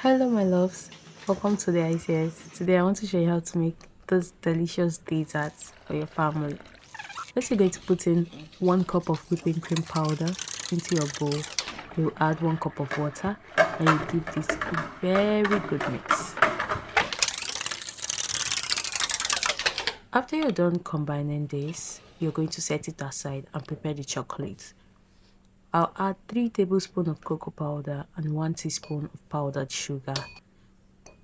Hello, my loves. Welcome to the ICS. Today, I want to show you how to make those delicious desserts for your family. First, you're going to put in 1 cup of whipping cream powder into your bowl. You add 1 cup of water and you give this a very good mix. After you're done combining this, you're going to set it aside and prepare the chocolate. I'll add 3 tablespoons of cocoa powder and 1 teaspoon of powdered sugar.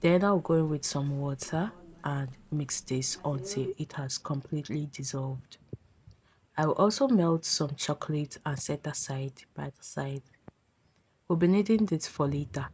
Then I'll go in with some water and mix this until it has completely dissolved. I will also melt some chocolate and set aside by the side. We'll be needing this for later.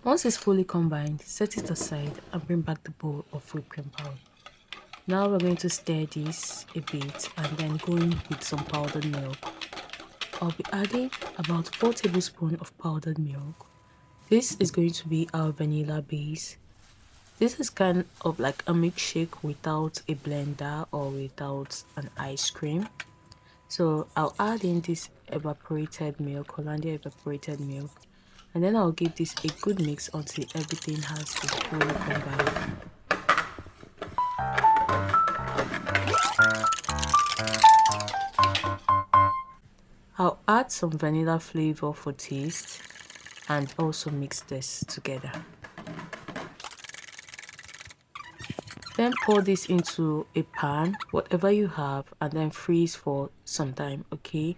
Once it's fully combined, set it aside and bring back the bowl of whipped cream powder. Now we're going to stir this a bit and then go in with some powdered milk. I'll be adding about 4 tablespoons of powdered milk. This is going to be our vanilla base. This is kind of like a milkshake without a blender or without an ice cream. So I'll add in this evaporated milk, Hollandia evaporated milk, and then I'll give this a good mix until everything has been fully combined. I'll add some vanilla flavor for taste and also mix this together. Then pour this into a pan, whatever you have, and then freeze for some time, okay?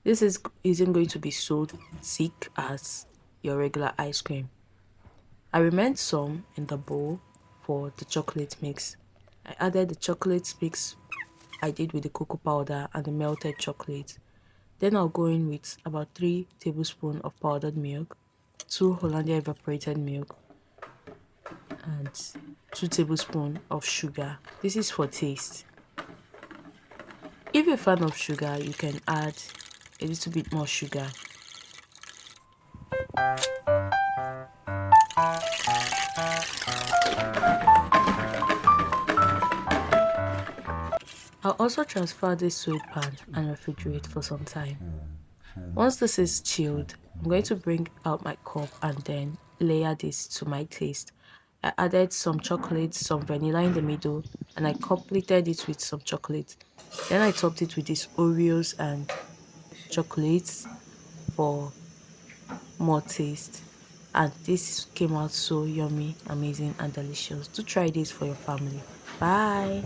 This isn't going to be so thick as your regular ice cream. I remained some in the bowl for the chocolate mix. I added the chocolate mix I did with the cocoa powder and the melted chocolate. Then I'll go in with about 3 tablespoons of powdered milk, 2 Hollandia evaporated milk, and 2 tablespoons of sugar. This is for taste. If you're a fan of sugar, you can add a little bit more sugar. I'll also transfer this to a pan and refrigerate for some time. Once this is chilled, I'm going to bring out my cup and then layer this to my taste. I added some chocolate, some vanilla in the middle, and I completed it with some chocolate. Then I topped it with these Oreos and chocolates for more taste. And this came out so yummy, amazing, and delicious. Do try this for your family. Bye.